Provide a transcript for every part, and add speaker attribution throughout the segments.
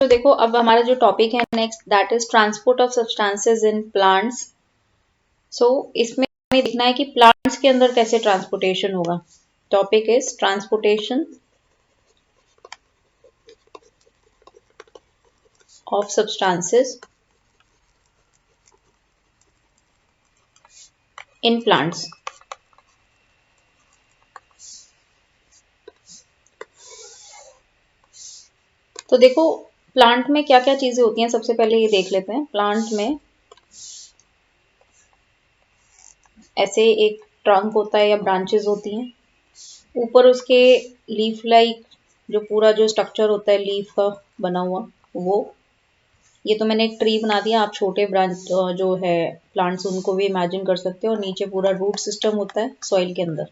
Speaker 1: तो देखो, अब हमारा जो टॉपिक है next, that is transport of substances in plants. So इसमें हमें देखना है कि प्लांट्स के अंदर कैसे ट्रांसपोर्टेशन होगा। Topic is transportation of substances in plants. तो देखो, प्लांट में क्या क्या चीजें होती हैं, सबसे पहले ये देख लेते हैं। प्लांट में ऐसे एक ट्रंक होता है या ब्रांचेस होती हैं, ऊपर उसके लीफ लाइक जो पूरा जो स्ट्रक्चर होता है लीफ का बना हुआ, वो ये तो मैंने एक ट्री बना दिया। आप छोटे ब्रांच जो है प्लांट्स उनको भी इमेजिन कर सकते हो। और नीचे पूरा रूट सिस्टम होता है सॉइल के अंदर,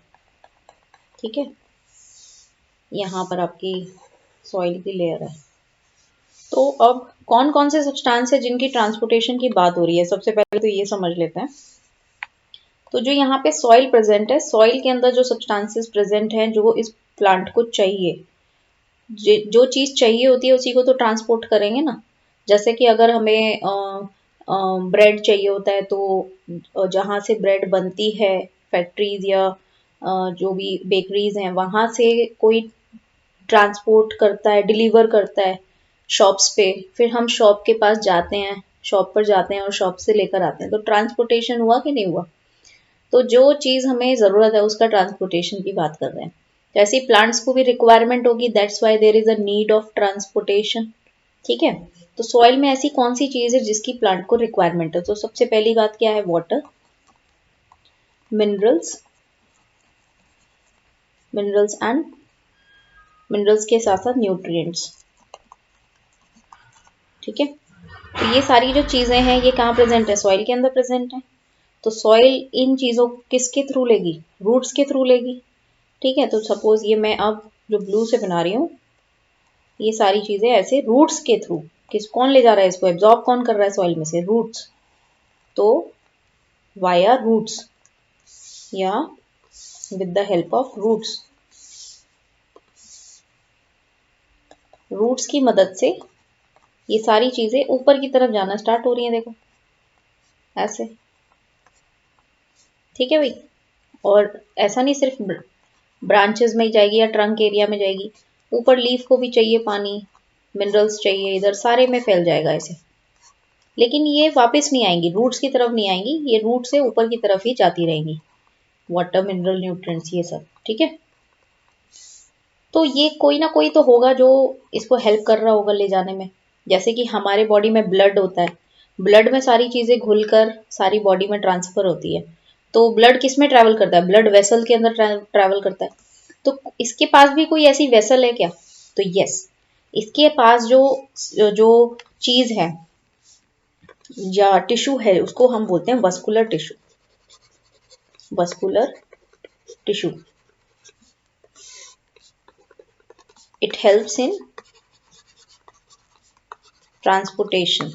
Speaker 1: ठीक है। यहाँ पर आपकी सॉइल की लेयर है। तो अब कौन कौन से सब्सटेंस है जिनकी ट्रांसपोर्टेशन की बात हो रही है, सबसे पहले तो ये समझ लेते हैं। तो जो यहाँ पे सॉइल प्रेजेंट है, सॉइल के अंदर जो सब्सटेंसेस प्रेजेंट हैं जो इस प्लांट को चाहिए, जो चीज़ चाहिए होती है उसी को तो ट्रांसपोर्ट करेंगे ना। जैसे कि अगर हमें ब्रेड चाहिए होता है, तो जहाँ से ब्रेड बनती है, फैक्ट्रीज या जो भी बेकरीज हैं, वहाँ से कोई ट्रांसपोर्ट करता है, डिलीवर करता है शॉप्स पे। फिर हम शॉप के पास जाते हैं, शॉप पर जाते हैं और शॉप से लेकर आते हैं। तो ट्रांसपोर्टेशन हुआ कि नहीं हुआ। तो जो चीज़ हमें ज़रूरत है उसका ट्रांसपोर्टेशन की बात कर रहे हैं। जैसे प्लांट्स को भी रिक्वायरमेंट होगी, that's why there is a need of transportation, ठीक है। तो सॉइल में ऐसी कौन सी चीज़ है जिसकी प्लांट को रिक्वायरमेंट है। तो सबसे पहली बात क्या है, water, minerals, minerals and minerals के साथ साथ न्यूट्रिएंट्स, ठीक है। तो ये सारी जो चीज़ें हैं ये कहाँ प्रेजेंट है, सॉइल के अंदर प्रेजेंट है। तो सॉइल इन चीज़ों किसके थ्रू लेगी, रूट्स के थ्रू लेगी, ठीक है। तो सपोज ये मैं अब जो ब्लू से बना रही हूँ, ये सारी चीजें ऐसे रूट्स के थ्रू, कौन ले जा रहा है इसको, एब्जॉर्ब कौन कर रहा है सॉइल में से, रूट्स। तो वाया रूट्स या with the help of roots, roots की मदद से ये सारी चीजें ऊपर की तरफ जाना स्टार्ट हो रही हैं, देखो ऐसे, ठीक है भाई। और ऐसा नहीं सिर्फ ब्रांचेस में ही जाएगी या ट्रंक एरिया में जाएगी, ऊपर लीफ को भी चाहिए पानी, मिनरल्स चाहिए, इधर सारे में फैल जाएगा ऐसे। लेकिन ये वापस नहीं आएंगी, रूट्स की तरफ नहीं आएंगी, ये रूट से ऊपर की तरफ ही जाती रहेंगी, वाटर, मिनरल, न्यूट्रिएंट्स, ये सब, ठीक है। तो ये कोई ना कोई तो होगा जो इसको हेल्प कर रहा होगा ले जाने में। जैसे कि हमारे बॉडी में ब्लड होता है, ब्लड में सारी चीजें घुलकर सारी बॉडी में ट्रांसफर होती है। तो ब्लड किस में ट्रैवल करता है, ब्लड वेसल के अंदर ट्रैवल करता है। तो इसके पास भी कोई ऐसी वेसल है क्या, तो यस, इसके पास जो जो चीज है या टिश्यू है उसको हम बोलते हैं vascular tissue, vascular tissue. It helps in transportation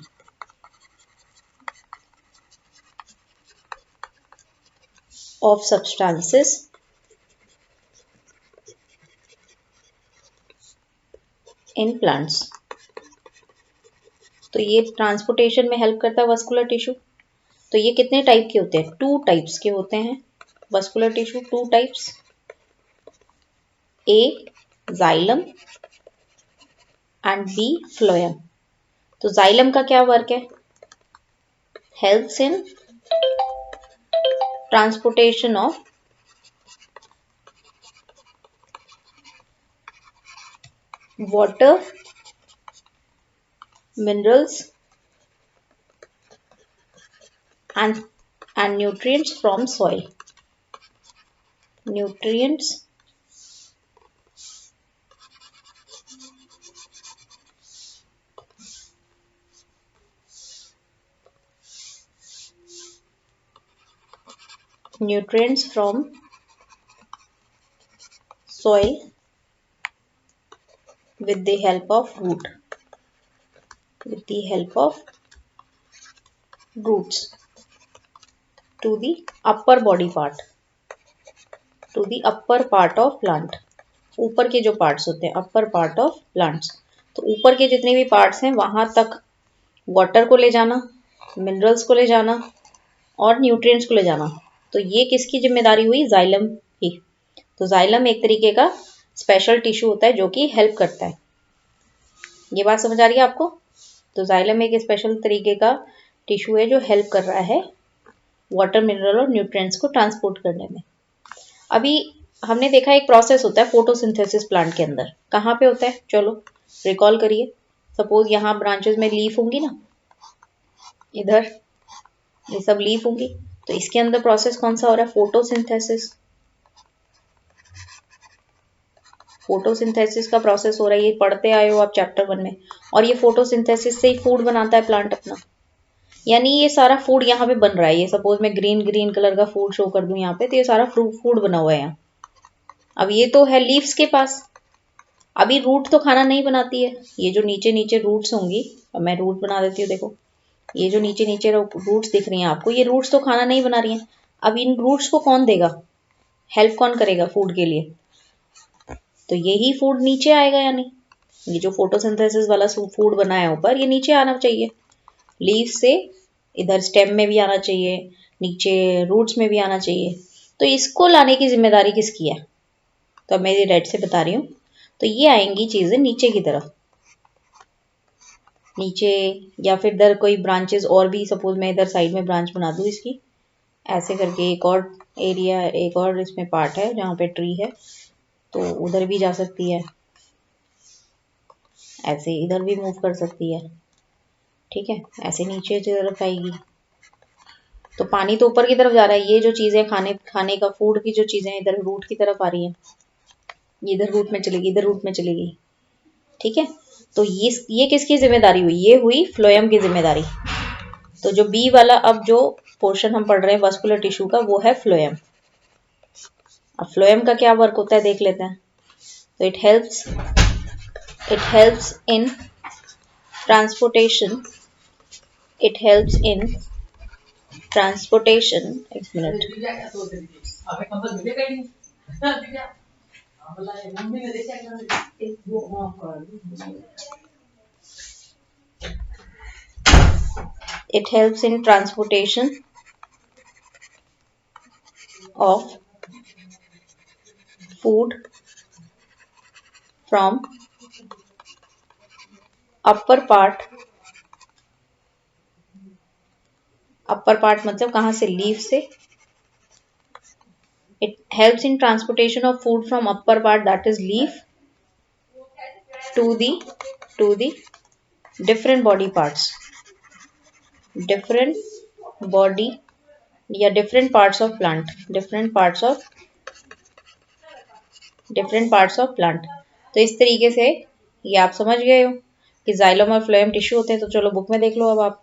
Speaker 1: of substances in plants. तो ये ट्रांसपोर्टेशन में हेल्प करता है वस्कुलर टिश्यू। तो ये कितने टाइप के होते हैं, 2 टाइप्स के होते हैं vascular tissue, 2 types. A xylem and B phloem. तो जाइलम का क्या वर्क है, helps in transportation of water, minerals and nutrients from soil, nutrients nutrients from soil with the help of root, with the help of roots to the upper body part, to the upper part of plant, ऊपर के जो parts होते हैं upper part of plants. तो ऊपर के जितने भी पार्ट्स हैं वहां तक वाटर को ले जाना, मिनरल्स को ले जाना और न्यूट्रिएंट्स को ले जाना। तो ये किसकी जिम्मेदारी हुई? जाइलम की। तो जाइलम एक तरीके का स्पेशल टिश्यू होता है जो कि हेल्प करता है। ये बात समझ आ रही है आपको? तो जाइलम एक स्पेशल तरीके का टिश्यू है जो हेल्प कर रहा है वाटर, मिनरल और न्यूट्रिएंट्स को ट्रांसपोर्ट करने में। अभी हमने देखा एक प्रोसेस होता है फोटोसिंथेसिस प्लांट के अंदर। कहाँ पे होता है? चलो रिकॉल करिए। सपोज यहाँ ब्रांचेस में लीफ होंगी ना, इधर ये सब लीफ होंगी, तो इसके अंदर प्रोसेस कौन सा हो रहा है? फोटोसिंथेसिस। फोटोसिंथेसिस का प्रोसेस हो रहा है, ये पढ़ते आए हो आप चैप्टर 1 में। और ये फोटोसिंथेसिस से ही फूड बनाता है प्लांट अपना। यानी ये सारा फूड यहाँ पे बन रहा है। ये सपोज मैं ग्रीन ग्रीन कलर का फूड शो कर दूं यहाँ पे, तो ये सारा फूड बना हुआ है यहाँ। अब ये तो है लीव्स के पास। अभी रूट तो खाना नहीं बनाती है। ये जो नीचे नीचे रूट्स होंगी, अब मैं रूट बना देती हूँ, देखो ये जो नीचे नीचे रूट्स दिख रही हैं आपको, ये रूट्स तो खाना नहीं बना रही हैं। अब इन रूट्स को कौन देगा? हेल्प कौन करेगा फूड के लिए? तो यही फूड नीचे आएगा। यानी ये जो फोटोसिंथेसिस वाला फूड बना है ऊपर, ये नीचे आना चाहिए। लीफ से इधर स्टेम में भी आना चाहिए, नीचे रूट्स में भी आना चाहिए। तो इसको लाने की जिम्मेदारी किसकी है? तो अब मैं ये रेड से बता रही हूँ। तो ये आएंगी चीजें नीचे की तरफ, नीचे, या फिर इधर कोई ब्रांचेस और भी, सपोज मैं इधर साइड में ब्रांच बना दूँ इसकी, ऐसे करके एक और एरिया, एक और इसमें पार्ट है जहाँ पे ट्री है, तो उधर भी जा सकती है, ऐसे इधर भी मूव कर सकती है। ठीक है, ऐसे नीचे की तरफ आएगी। तो पानी तो ऊपर की तरफ जा रहा है। ये जो चीजें खाने का फूड की जो चीजें इधर रूट की तरफ आ रही हैं, इधर रूट में चलेगी, इधर रूट में चलेगी। ठीक है, तो ये किसकी जिम्मेदारी हुई? ये हुई फ्लोएम की जिम्मेदारी। तो जो बी वाला अब जो पोर्शन हम पढ़ रहे हैं वास्कुलर टिश्यू का, वो है फ्लोएम। अब फ्लोएम का क्या वर्क होता है देख लेते हैं। तो it helps in transportation, it helps in transportation, एक minute, it helps in transportation of food from upper part मतलब कहाँ से? लीफ से। it helps in transportation of food from upper part, that is leaf, to the different body parts, different body या different parts of plant, different parts of plant। तो इस तरीके से ये आप समझ गए हो कि जाइलम और फ्लोएम टिश्यू होते हैं। तो चलो बुक में देख लो अब आप।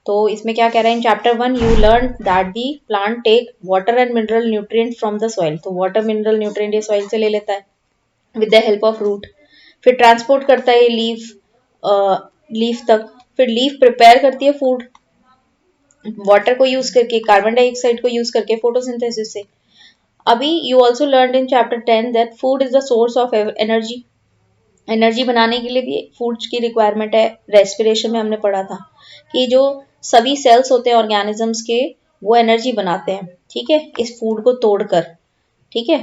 Speaker 1: तो इसमें क्या कह रहे हैं? In chapter 1 you learn that the plant take water and mineral nutrient from the soil. तो वाटर, मिनरल, न्यूट्रिएंट ये सॉइल से ले लेता है with the help of root. फिर ट्रांसपोर्ट करता है लीफ तक। फिर लीफ प्रिपेयर करती है फूड वाटर को यूज करके, कार्बन डाइऑक्साइड को यूज करके, फोटोसिंथेसिस से। अभी you also learn in chapter 10 that food is the source of energy. Energy बनाने के लिए भी फूड की रिक्वायरमेंट है। रेस्पिरेशन में हमने पढ़ा था कि जो सभी सेल्स होते हैं ऑर्गेनिजम्स के, वो एनर्जी बनाते हैं। ठीक है, इस फूड को तोड़कर। ठीक है,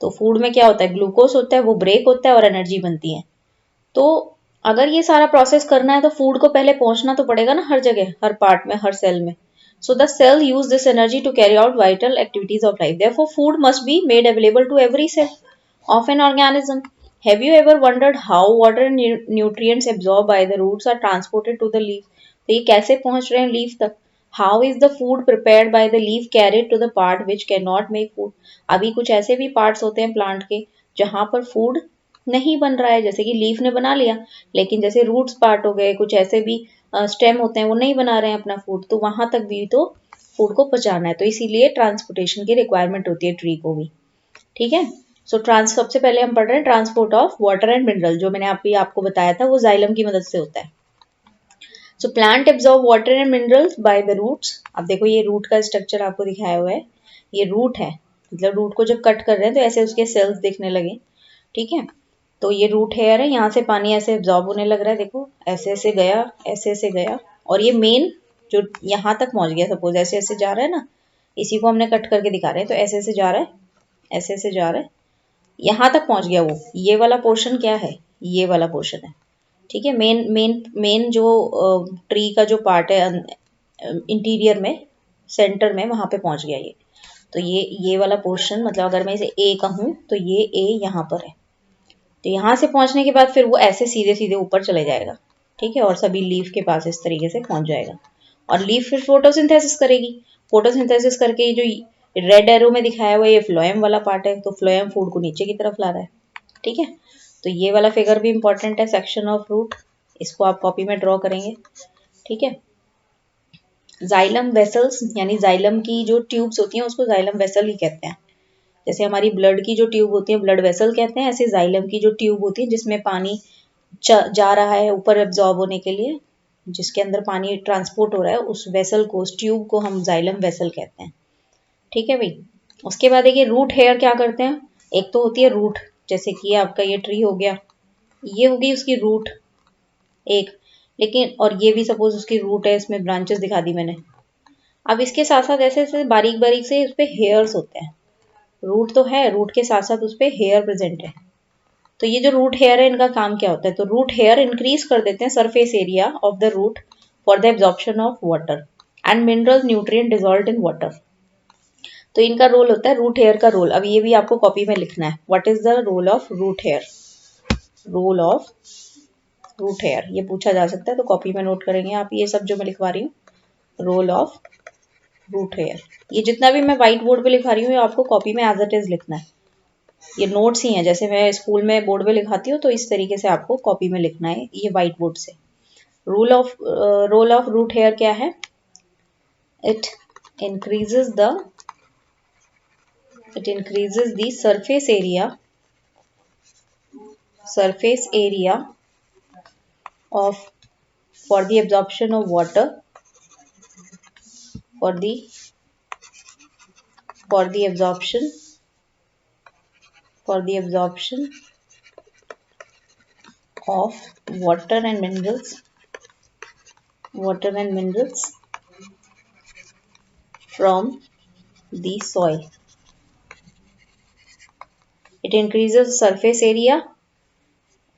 Speaker 1: तो फूड में क्या होता है? ग्लूकोज होता है, वो ब्रेक होता है और एनर्जी बनती है। तो अगर ये सारा प्रोसेस करना है तो फूड को पहले पहुंचना तो पड़ेगा ना, हर जगह, हर पार्ट में, हर सेल में। So the cell use this energy to carry out vital activities of life. Therefore, food must be made available to every cell of an organism. Have you ever wondered how water and nutrients absorbed by the roots are transported to the leaf? तो ये कैसे पहुंच रहे हैं leaf तक? How is the food prepared by the leaf carried to the part which cannot make food? अभी कुछ ऐसे भी पार्ट्स होते हैं प्लांट के जहां पर फूड नहीं बन रहा है, जैसे कि लीफ ने बना लिया, लेकिन जैसे रूट्स पार्ट हो गए, कुछ ऐसे भी स्टेम होते हैं, वो नहीं बना रहे हैं अपना फूड, तो वहां तक भी तो फूड को पहुंचाना है। तो इसीलिए ट्रांसपोर्टेशन की रिक्वायरमेंट होती है ट्री को भी। ठीक है, सो सबसे पहले हम पढ़ रहे हैं transport of water and mineral. जो मैंने अभी आपको बताया था वो जाइलम की मदद से होता है। So plant absorb water and minerals by the roots. अब देखो ये रूट का स्ट्रक्चर आपको दिखाया हुआ है, ये रूट है, मतलब रूट को जब कट कर रहे हैं तो ऐसे उसके सेल्स दिखने लगे। ठीक है, तो ये रूट हेयर है, यहाँ से पानी ऐसे एब्जॉर्ब होने लग रहा है, देखो ऐसे ऐसे गया, ऐसे ऐसे गया, और ये मेन जो यहाँ तक पहुँच गया, सपोज ऐसे ऐसे जा रहा है ना, इसी को हमने कट करके दिखा रहे हैं, तो ऐसे ऐसे जा रहा है, ऐसे ऐसे जा रहा है, यहाँ तक पहुँच गया वो। ये वाला पोर्शन क्या है, ये वाला पोर्शन है, ठीक है। मेन मेन मेन जो ट्री का जो पार्ट है इंटीरियर में, सेंटर में, वहाँ पे पहुँच गया ये। तो ये वाला पोर्शन, मतलब अगर मैं इसे ए कहूँ तो ये ए यहाँ पर है। तो यहाँ से पहुँचने के बाद फिर वो ऐसे सीधे सीधे ऊपर चले जाएगा, ठीक है, और सभी लीफ के पास इस तरीके से पहुँच जाएगा। और लीफ फिर फोटोसिंथेसिस करेगी। फोटोसिंथेसिस करके जो रेड एरो में दिखाया हुआ ये फ्लोएम वाला पार्ट है, तो फ्लोएम फूड को नीचे की तरफ ला रहा है, ठीक है। तो ये वाला फिगर भी इंपॉर्टेंट है, सेक्शन ऑफ रूट, इसको आप कॉपी में ड्रॉ करेंगे, ठीक है। जाइलम वेसल्स, यानी जाइलम की जो ट्यूब्स होती हैं उसको जाइलम वेसल ही कहते हैं। जैसे हमारी ब्लड की जो ट्यूब होती है ब्लड वेसल कहते हैं, ऐसे जाइलम की जो ट्यूब होती है जिसमें पानी जा रहा है ऊपर एब्जॉर्ब होने के लिए, जिसके अंदर पानी ट्रांसपोर्ट हो रहा है, उस वेसल को, उस ट्यूब को हम जाइलम वेसल कहते हैं, ठीक है भाई। उसके बाद देखिए रूट हेयर क्या करते हैं। एक तो होती है रूट, जैसे कि आपका ये ट्री हो गया, ये होगी उसकी रूट एक, लेकिन और ये भी सपोज उसकी रूट है, इसमें ब्रांचेस दिखा दी मैंने। अब इसके साथ साथ ऐसे ऐसे बारीक बारीक से उस पर हेयर्स होते हैं। रूट तो है, रूट के साथ साथ उस पर हेयर प्रेजेंट है। तो ये जो रूट हेयर है इनका काम क्या होता है, तो रूट हेयर इंक्रीज कर देते हैं surface area of the root for the absorption of water and mineral nutrient dissolved in water. तो इनका रोल होता है, रूट हेयर का रोल। अब ये भी आपको कॉपी में लिखना है, what is the role of root hair. Role of root hair ये पूछा जा सकता है, तो कॉपी में नोट करेंगे आप ये सब जो मैं लिखवा रही हूँ। रोल ऑफ रूट हेयर, ये जितना भी मैं व्हाइट बोर्ड पे लिखा रही हूँ आपको कॉपी में एज इट इज लिखना है। ये नोट्स ही हैं, जैसे मैं स्कूल में बोर्ड पे लिखाती हूँ तो इस तरीके से आपको कॉपी में लिखना है ये व्हाइट बोर्ड से। रोल ऑफ रूट हेयर क्या है, it increases the surface area of for the absorption of water for the for the absorption for the absorption of water and minerals from the soil. It increases surface area,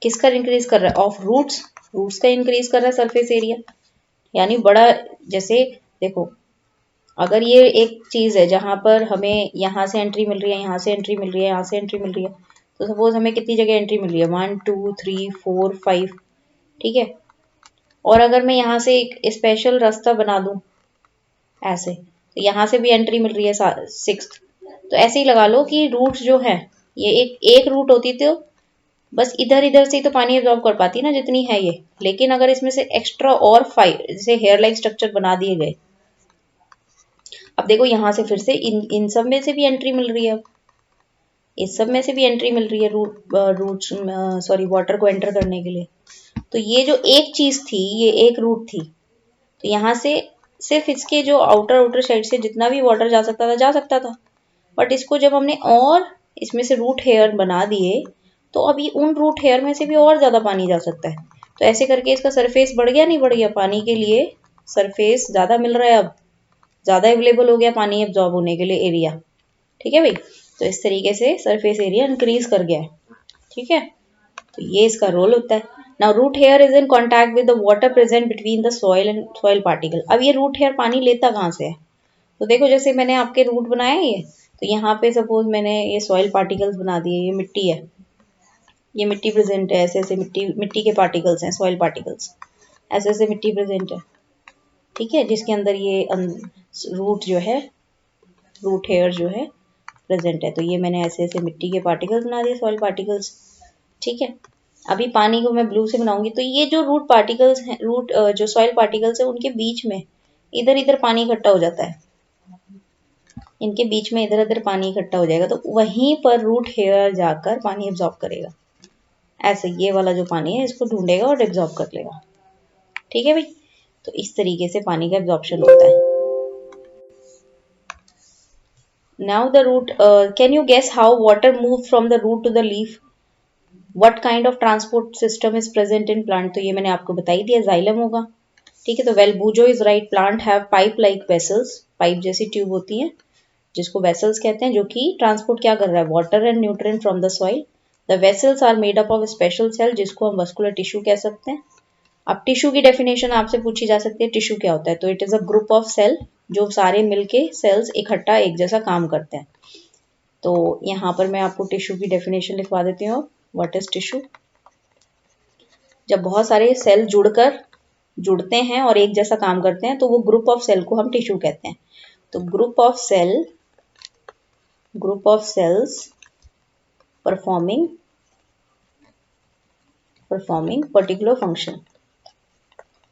Speaker 1: किसका increase कर रहा है, of roots का increase कर रहा है surface area. यानी बड़ा, जैसे देखो अगर ये एक चीज है जहां पर हमें यहाँ से एंट्री मिल रही है, यहाँ से एंट्री मिल रही है, यहाँ से एंट्री मिल रही है, तो सपोज हमें कितनी जगह एंट्री मिल रही है, 1 2 3 4 5, ठीक है। और अगर मैं यहाँ से एक स्पेशल रास्ता बना दूं ऐसे, तो यहाँ से भी एंट्री मिल रही है 6, तो ऐसे ही लगा लो कि रूट जो है ये एक रूट होती तो बस इधर इधर से ही तो पानी एब्जॉर्ब कर पाती ना जितनी है ये, लेकिन अगर इसमें से एक्स्ट्रा और 5 जैसे हेयर लाइक स्ट्रक्चर बना दिए गए, अब देखो यहाँ से फिर से इन सब में से भी एंट्री मिल रही है, अब इस सब में से भी एंट्री मिल रही है वाटर को एंटर करने के लिए। तो ये जो एक चीज थी, ये एक रूट थी, तो यहाँ से सिर्फ इसके जो आउटर साइड से जितना भी वाटर जा सकता था, बट इसको जब हमने और इसमें से रूट हेयर बना दिए, तो अभी उन रूट हेयर में से भी और ज्यादा पानी जा सकता है। तो ऐसे करके इसका सरफेस बढ़ गया, नहीं बढ़ गया, पानी के लिए सरफेस ज्यादा मिल रहा है, अब ज्यादा अवेलेबल हो गया पानी एब्जॉर्ब होने के लिए एरिया, ठीक है भाई। तो इस तरीके से सरफेस एरिया इंक्रीज कर गया है, ठीक है। तो ये इसका रोल होता है। Now root hair is in contact with the water present between the soil and soil particle. अब ये रूट हेयर पानी लेता कहाँ से है, तो देखो जैसे मैंने आपके रूट बनाए ये, तो यहाँ पे सपोज मैंने ये सॉइल पार्टिकल्स बना दिए, ये मिट्टी है, ये मिट्टी प्रेजेंट है, ऐसे ऐसे मिट्टी के पार्टिकल्स हैं, सॉइल पार्टिकल्स, ऐसे ऐसे मिट्टी प्रेजेंट है, ठीक है, जिसके अंदर ये रूट जो है, रूट हेयर जो है प्रेजेंट है। तो ये मैंने ऐसे ऐसे मिट्टी के पार्टिकल्स बना दिए, सॉइल पार्टिकल्स, ठीक है। अभी पानी को मैं ब्लू से बनाऊंगी, तो ये जो रूट पार्टिकल्स हैं, जो सॉइल पार्टिकल्स है, उनके बीच में इधर इधर पानी इकट्ठा हो जाता है, इनके बीच में इधर उधर पानी इकट्ठा हो जाएगा, तो वहीं पर रूट हेयर जाकर पानी एब्जॉर्ब करेगा। ऐसे ये वाला जो पानी है इसको ढूंढेगा और एब्जॉर्ब कर लेगा, ठीक है भाई। तो इस तरीके से पानी का एब्जॉर्प्शन होता है। Now the root, can you guess how water move from the root to the leaf. What kind of transport system is present in plant, तो ये मैंने आपको बता ही दिया, जाइलम होगा। ठीक है, तो well बूजो is right, plant have pipe like vessels, pipe जैसी ट्यूब होती हैं जिसको वेसल्स कहते हैं, जो कि ट्रांसपोर्ट क्या कर रहा है, water and nutrient from the soil. The vessels are made up of special cell, जिसको हम मस्कुलर टिश्यू कह सकते हैं। अब टिश्यू की डेफिनेशन आपसे पूछी जा सकती है, टिश्यू क्या होता है, तो it is a group of cell जो सारे मिलके सेल्स इकट्ठा एक जैसा काम करते हैं। तो यहाँ पर मैं आपको टिश्यू की डेफिनेशन लिखवा देती हूँ। What is tissue? जब बहुत सारे सेल जुड़ते हैं और एक जैसा काम करते हैं तो वो ग्रुप ऑफ सेल को हम टिश्यू कहते हैं। तो group of cells performing particular function,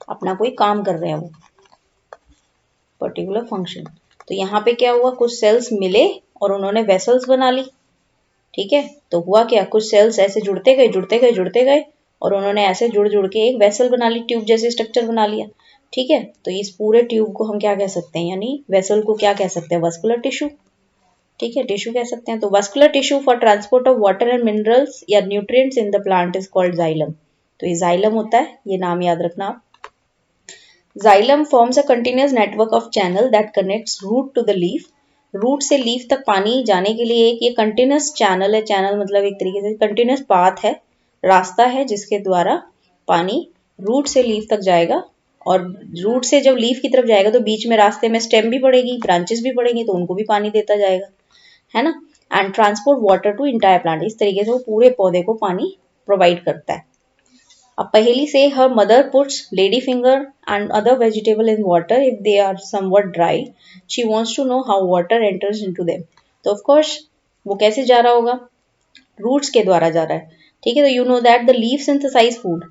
Speaker 1: अपना कोई काम कर रहे हैं वो पर्टिकुलर फंक्शन। तो यहाँ पे क्या हुआ, कुछ सेल्स मिले और उन्होंने वेसल्स बना ली। ठीक है, तो हुआ क्या, कुछ सेल्स ऐसे जुड़ते गए और उन्होंने ऐसे जुड़ के एक वेसल बना ली, ट्यूब जैसे स्ट्रक्चर बना लिया। ठीक है, तो इस पूरे ट्यूब को हम क्या कह सकते हैं, यानी वेसल को क्या कह सकते हैं, वस्कुलर टिश्यू। ठीक है, टिश्यू कह सकते हैं। तो vascular tissue for transport of water and minerals या nutrients in the plant is called xylem. तो ये जाइलम होता है, ये नाम याद रखना आप। Xylem forms a continuous network of channel that connects root to the leaf. Root से लीफ तक पानी जाने के लिए एक ये कंटिन्यूअस चैनल है, चैनल मतलब एक तरीके से कंटिन्यूअस पाथ है, रास्ता है जिसके द्वारा पानी रूट से लीफ तक जाएगा। और रूट से जब लीफ की तरफ जाएगा तो बीच में रास्ते में स्टेम भी पड़ेगी, ब्रांचेस भी पड़ेंगी, तो उनको भी पानी देता जाएगा, है ना। And transport water to entire plant, इस तरीके से वो पूरे पौधे को पानी प्रोवाइड करता है। अब पहेली से, her mother puts lady finger and other vegetable in water if they are somewhat dry, she wants to know how water enters into them. तो ऑफ कोर्स वो कैसे जा रहा होगा, रूट्स के द्वारा जा रहा है। ठीक है, तो you know that the leaf synthesise food,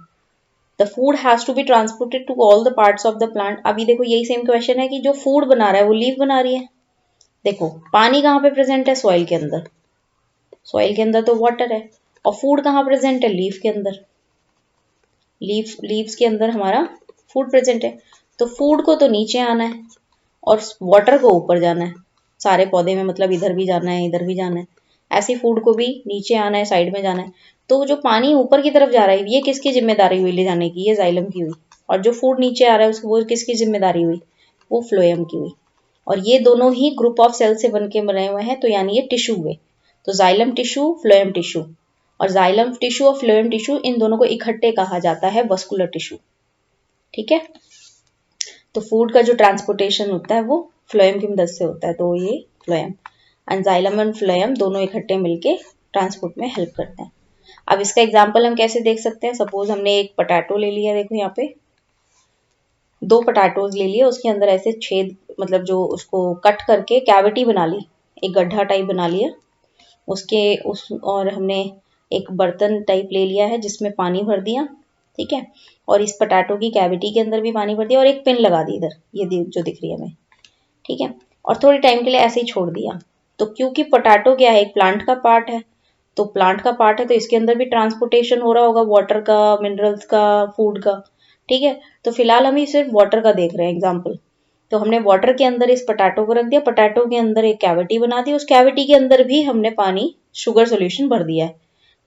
Speaker 1: the food has to be transported to all the parts of the plant. अभी देखो यही सेम क्वेश्चन है कि जो फूड बना रहा है वो लीफ बना रही है। देखो पानी कहाँ पे प्रेजेंट है, सॉइल के अंदर, सॉइल के अंदर तो वाटर है, और फूड कहाँ प्रेजेंट है, लीफ के अंदर, लीव्स के अंदर हमारा फूड प्रेजेंट है। तो फूड को तो नीचे आना है और वाटर को ऊपर जाना है, सारे पौधे में मतलब इधर भी जाना है इधर भी जाना है, ऐसे फूड को भी नीचे आना है, साइड में जाना है। तो जो पानी ऊपर की तरफ जा रहा है ये किसकी जिम्मेदारी हुई ले जाने की, ये जाइलम की हुई। और जो फूड नीचे आ रहा है उसको वो किसकी जिम्मेदारी हुई, वो फ्लोएम की हुई। और ये दोनों ही ग्रुप ऑफ सेल से बन के बने हुए हैं, तो यानी ये टिश्यू हुए। तो जाइलम टिश्यू, फ्लोएम टिश्यू, और जाइलम टिश्यू और फ्लोएम टिश्यू इन दोनों को इकट्ठे कहा जाता है वस्कुलर टिश्यू। ठीक है, तो फूड का जो ट्रांसपोर्टेशन होता है वो फ्लोएम की मदद से होता है, तो ये phloem and xylem and phloem दोनों इकट्ठे मिलके ट्रांसपोर्ट में हेल्प करते हैं। अब इसका एग्जांपल हम कैसे देख सकते हैं, सपोज हमने एक पोटैटो ले लिया, देखो यहाँ पे दो पोटैटोज ले लिए, उसके अंदर ऐसे छेद मतलब जो उसको कट करके कैविटी बना ली, एक गड्ढा टाइप बना लिया उसके उस, और हमने एक बर्तन टाइप ले लिया है जिसमें पानी भर दिया। ठीक है, और इस पोटैटो की कैविटी के अंदर भी पानी भर दिया और एक पिन लगा दी इधर, ये जो दिख रही है हमें। ठीक है, और थोड़ी टाइम के लिए ऐसे ही छोड़ दिया। तो क्योंकि पोटैटो क्या है, एक प्लांट का पार्ट है, तो प्लांट का पार्ट है तो इसके अंदर भी ट्रांसपोर्टेशन हो रहा होगा, वाटर का, मिनरल्स का, फूड का। ठीक है, तो फिलहाल हम सिर्फ वाटर का देख रहे हैं एग्जाम्पल। तो हमने वाटर के अंदर इस पोटैटो को रख दिया, पोटैटो के अंदर एक कैविटी बना दी, उस कैविटी के अंदर भी हमने पानी शुगर सोल्यूशन भर दिया है।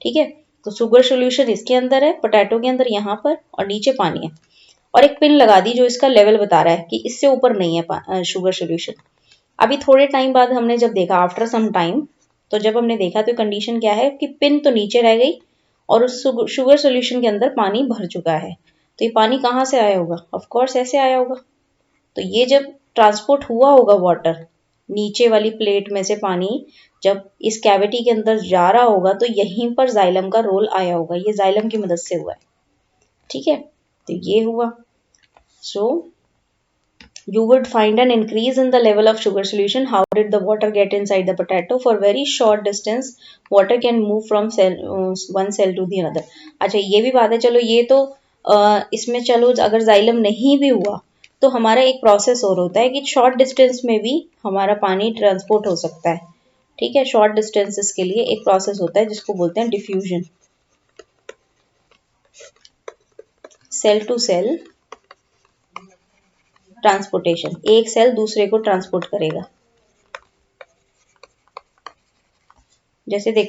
Speaker 1: ठीक है, तो शुगर सोल्यूशन इसके अंदर है, पोटैटो के अंदर यहाँ पर, और नीचे पानी है, और एक पिन लगा दी जो इसका लेवल बता रहा है कि इससे ऊपर नहीं है शुगर सोल्यूशन। अभी थोड़े टाइम बाद हमने जब देखा, आफ्टर सम टाइम, तो जब हमने देखा तो कंडीशन क्या है कि पिन तो नीचे रह गई और उस शुगर सोल्यूशन के अंदर पानी भर चुका है। तो ये पानी कहाँ से आया होगा, ऑफ कोर्स ऐसे आया होगा। तो ये जब ट्रांसपोर्ट हुआ होगा वाटर, नीचे वाली प्लेट में से पानी जब इस कैविटी के अंदर जा रहा होगा, तो यहीं पर जाइलम का रोल आया होगा, ये जाइलम की मदद से हुआ है। ठीक है, तो ये हुआ। सो you would find an increase in the level of sugar solution. How did the water get inside the potato? For very short distance, water can move from one cell to the another. अच्छा ये भी बात है, चलो ये तो इसमें चलो अगर जाइलम नहीं भी हुआ तो हमारा एक प्रोसेस और होता है कि शॉर्ट डिस्टेंस में भी हमारा पानी ट्रांसपोर्ट हो सकता है। ठीक है, शॉर्ट डिस्टेंसेस के लिए एक प्रोसेस होता है जिसको बोलते हैं diffusion, cell to cell transportation, एक सेल दूसरे को ट्रांसपोर्ट करेगा। जैसे देखो